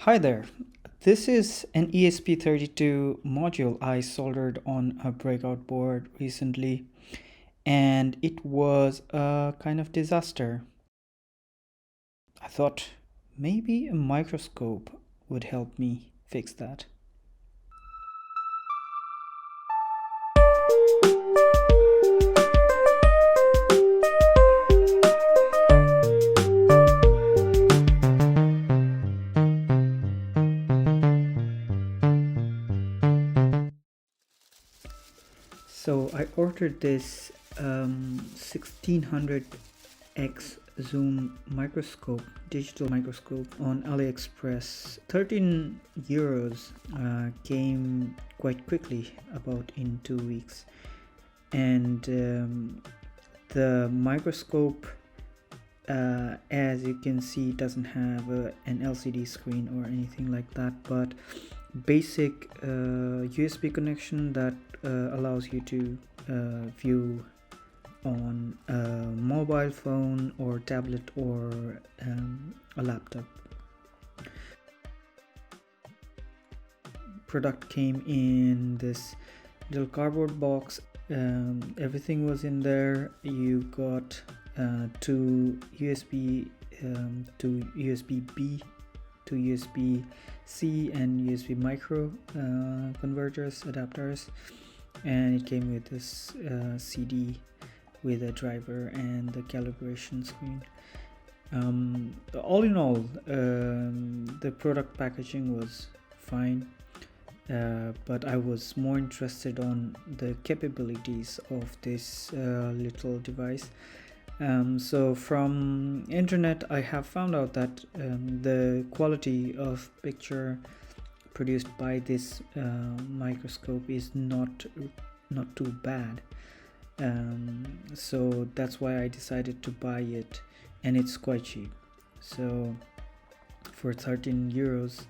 Hi there. This is an ESP32 module I soldered on a breakout board recently, and it was a kind of disaster. I thought maybe a microscope would help me fix that. So I ordered this 1600X zoom microscope, digital microscope on AliExpress. 13 euros, came quite quickly, about in 2 weeks. And the microscope, as you can see, doesn't have an LCD screen or anything like that, but basic USB connection that allows you to view on a mobile phone or tablet or a laptop. Product came in this little cardboard box. Everything was in there. You got two USB to USB-B to USB-C and USB micro converters, adapters, and it came with this CD with a driver and the calibration screen. All in all, the product packaging was fine, but I was more interested on the capabilities of this little device. So from internet I have found out that the quality of picture produced by this microscope is not too bad, so that's why I decided to buy it, and it's quite cheap. So for 13 euros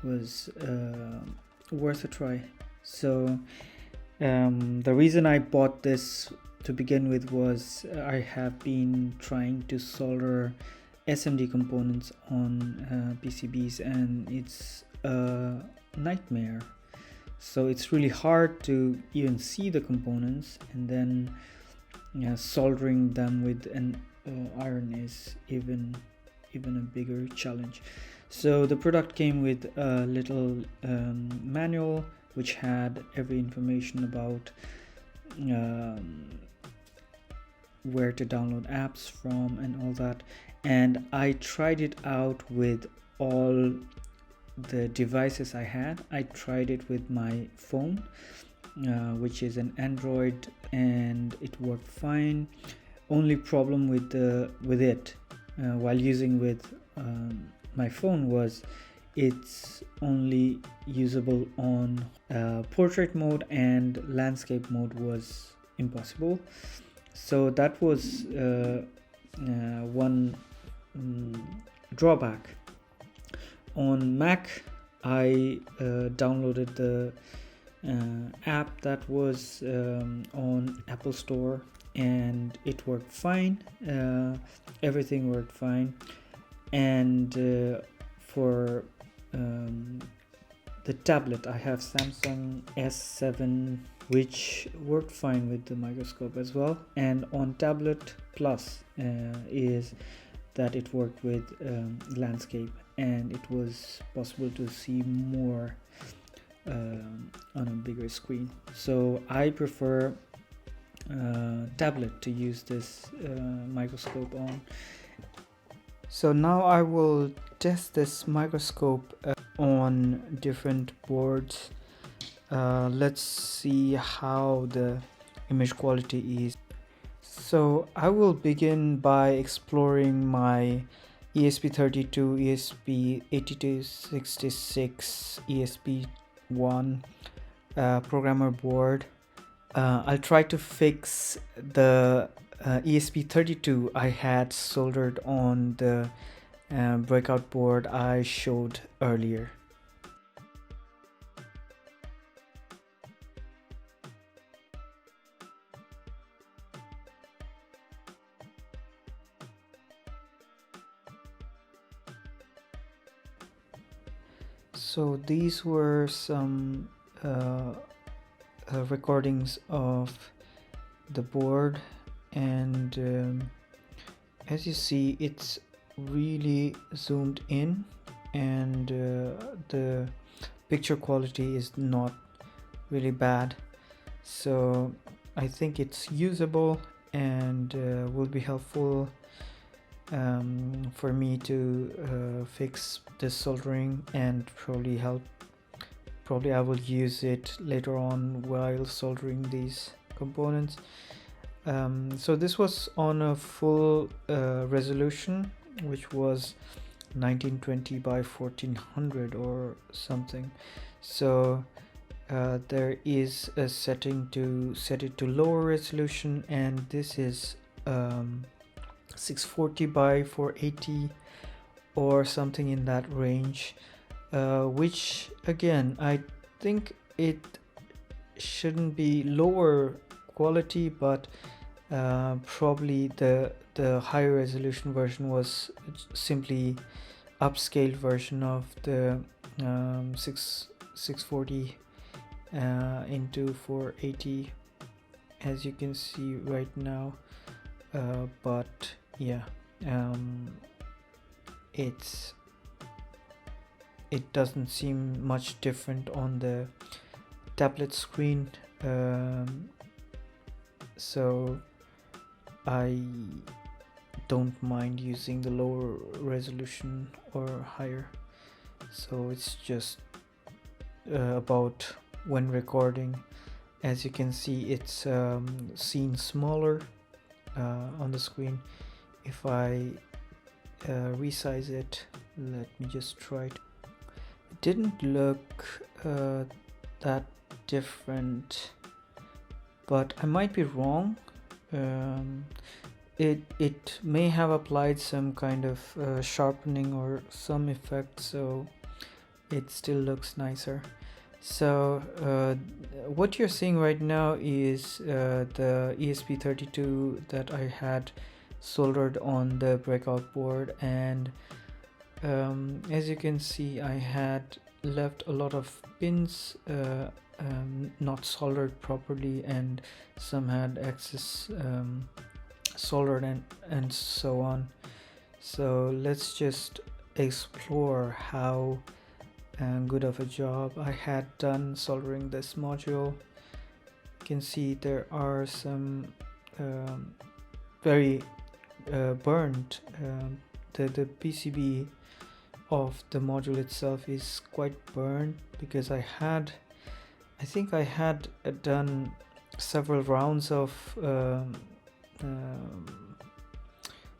was worth a try. So the reason I bought this to begin with was I have been trying to solder SMD components on PCBs, and it's a nightmare. So it's really hard to even see the components, and then soldering them with an iron is even a bigger challenge. So the product came with a little manual which had every information about where to download apps from and all that, and I tried it out with all the devices I had. I tried it with my phone, which is an Android, and it worked fine. Only problem with it while using with my phone was it's only usable on portrait mode, and landscape mode was impossible. So that was one drawback. On Mac I downloaded the app that was on Apple Store, and it worked fine. Everything worked fine. And for the tablet, I have Samsung S7, which worked fine with the microscope as well. And on tablet plus is that it worked with landscape, and it was possible to see more on a bigger screen. So I prefer tablet to use this microscope on. So now I will test this microscope on different boards. Let's see how the image quality is. So I will begin by exploring my ESP32, ESP8266, ESP1 programmer board. I'll try to fix the ESP32 I had soldered on the breakout board I showed earlier. So these were some recordings of the board, and as you see, it's really zoomed in, and the picture quality is not really bad. So I think it's usable and will be helpful for me to fix this soldering, and probably I will use it later on while soldering these components. So this was on a full resolution, which was 1920 by 1400 or something. So there is a setting to set it to lower resolution, and this is 640 by 480 or something in that range, which again, I think it shouldn't be lower quality, but probably the higher resolution version was simply upscaled version of the 640 into 480, as you can see right now. But yeah, it doesn't seem much different on the tablet screen, so I don't mind using the lower resolution or higher. So it's just about when recording. As you can see, it's seen smaller on the screen. If I resize it, let me just try it. It didn't look that different, but I might be wrong. It may have applied some kind of sharpening or some effect, so it still looks nicer. So what you're seeing right now is the ESP32 that I had soldered on the breakout board, and as you can see, I had left a lot of pins not soldered properly, and some had excess soldered and so on. So let's just explore how good of a job I had done soldering this module. You can see there are some very burned. The PCB of the module itself is quite burned, because I think I had done several rounds of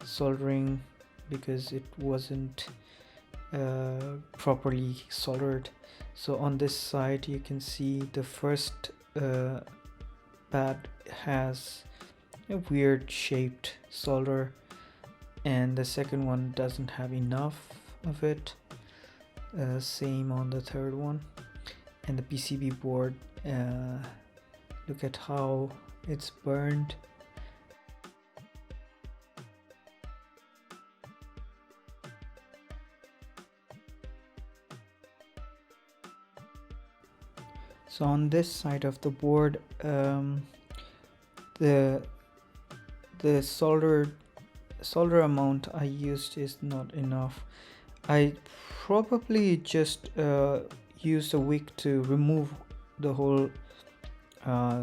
soldering, because it wasn't properly soldered. So on this side you can see the first pad has a weird shaped solder, and the second one doesn't have enough of it. Same on the third one. And the PCB board, look at how it's burned. So on this side of the board, the solder amount I used is not enough. I probably just used a wick to remove the whole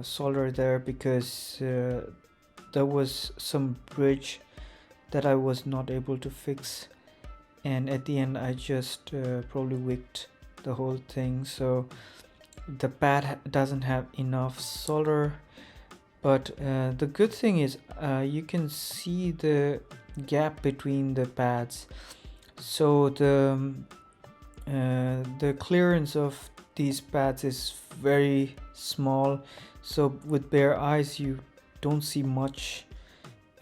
solder there, because there was some bridge that I was not able to fix, and at the end I just probably wicked the whole thing. So the pad doesn't have enough solder, but the good thing is you can see the gap between the pads. So the clearance of these pads is very small, so with bare eyes you don't see much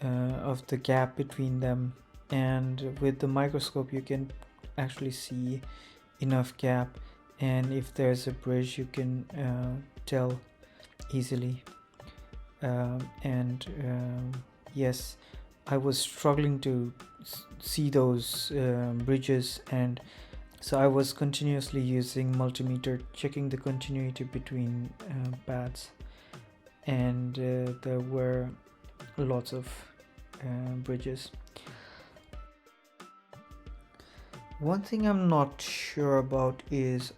of the gap between them, and with the microscope you can actually see enough gap, and if there's a bridge you can tell easily. Yes, I was struggling to see those bridges, and So I was continuously using multimeter, checking the continuity between pads, and there were lots of bridges. One thing I'm not sure about is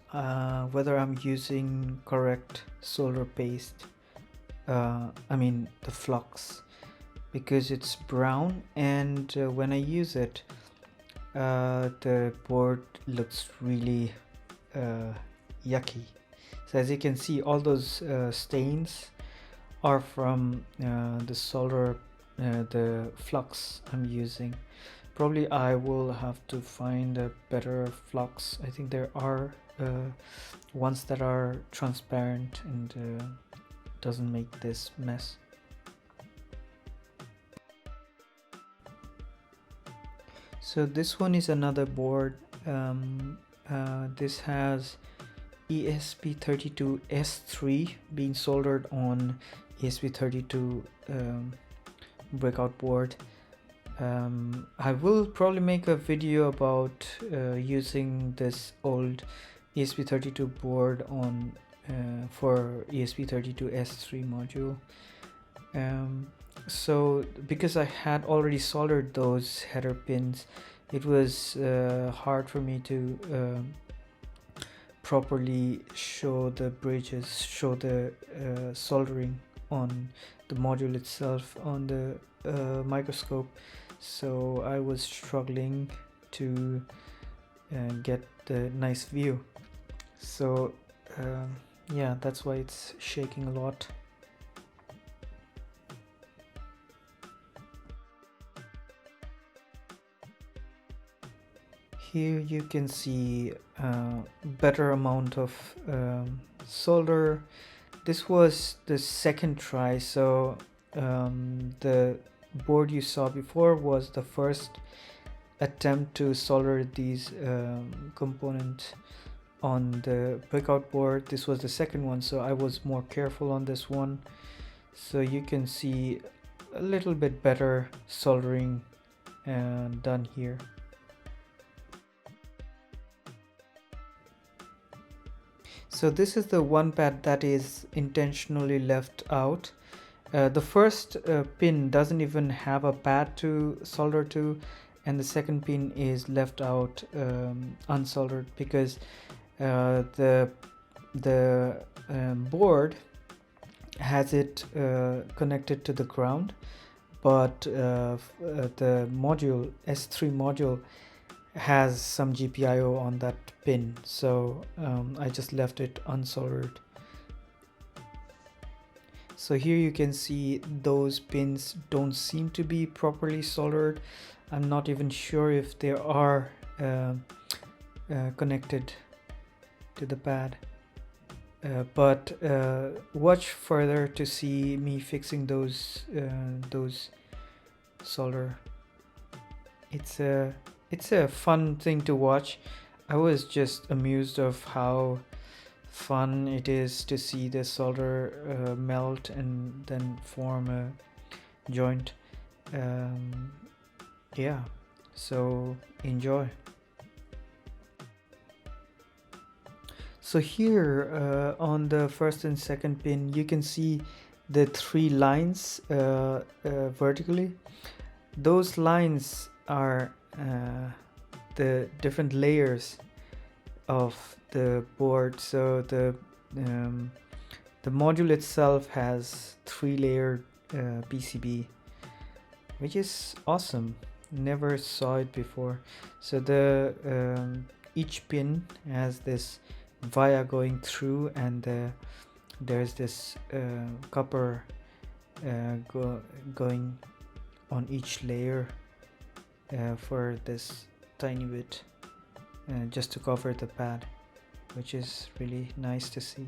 whether I'm using correct solder paste, I mean the flux, because it's brown, and when I use it, the board looks really yucky. So as you can see, all those stains are from the solder, the flux I'm using. Probably I will have to find a better flux. I think there are ones that are transparent and doesn't make this mess. So this one is another board. This has ESP32-S3 being soldered on ESP32 Breakout board. I will probably make a video about using this old ESP32 board on for ESP32-S3 module. So because I had already soldered those header pins, it was hard for me to properly show the bridges, show the soldering on the module itself on the microscope. So I was struggling to get the nice view. So yeah, that's why it's shaking a lot. Here you can see better amount of solder. This was the second try, so the board you saw before was the first attempt to solder these components on the breakout board. This was the second one, so I was more careful on this one. So you can see a little bit better soldering done here. So this is the one pad that is intentionally left out. The first pin doesn't even have a pad to solder to, and the second pin is left out unsoldered because the board has it connected to the ground, but the module S3 module has some GPIO on that pin, so I just left it unsoldered. So here you can see those pins don't seem to be properly soldered. I'm not even sure if they are connected to the pad, but watch further to see me fixing those solder. It's a fun thing to watch. I was just amused of how fun it is to see the solder melt and then form a joint. Yeah, so enjoy. So here on the first and second pin you can see the three lines vertically. Those lines are the different layers of the board. So the module itself has 3-layer PCB, which is awesome. Never saw it before. So the each pin has this via going through, and there's this copper going on each layer for this tiny bit just to cover the pad, which is really nice to see.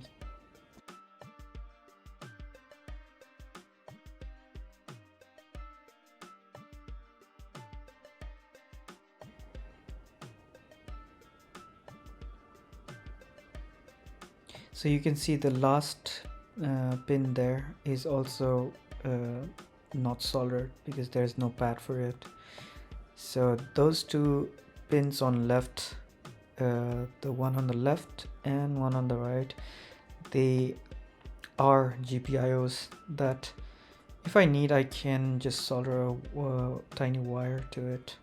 So you can see the last pin there is also not soldered because there's no pad for it. So those two pins on left the one on the left and one on the right, they are GPIOs that if I need, I can just solder a tiny wire to it.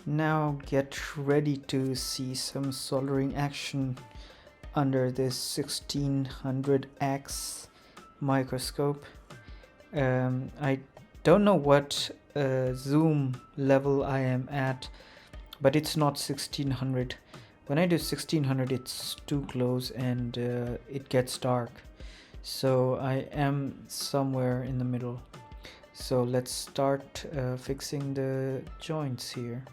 Now get ready to see some soldering action under this 1600X microscope. I don't know what zoom level I am at, but it's not 1600. When I do 1600, it's too close and it gets dark. So I am somewhere in the middle. So let's start fixing the joints here.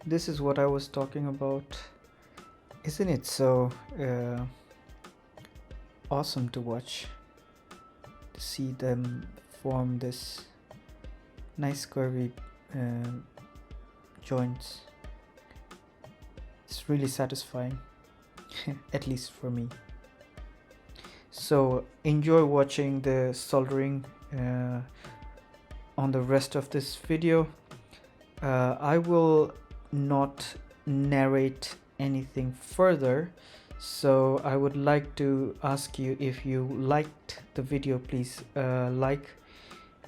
This is what I was talking about. Isn't it so awesome to watch? To see them form this nice curvy joints. It's really satisfying, at least for me. So enjoy watching the soldering on the rest of this video. I will not narrate anything further, so I would like to ask you, if you liked the video, please like,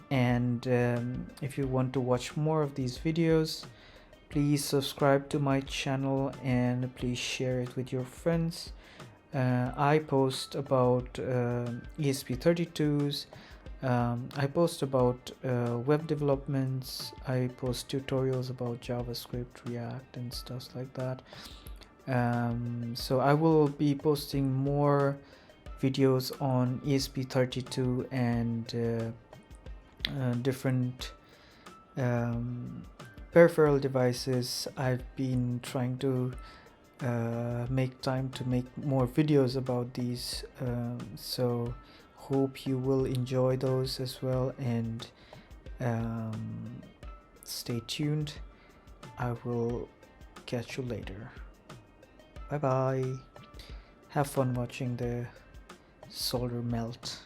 and if you want to watch more of these videos, please subscribe to my channel and please share it with your friends. I post about ESP32s, I post about web developments, I post tutorials about JavaScript, React and stuff like that. So I will be posting more videos on ESP32 and different peripheral devices. I've been trying to make time to make more videos about these, so hope you will enjoy those as well, and stay tuned. I will catch you later. Bye bye. Have fun watching the solder melt.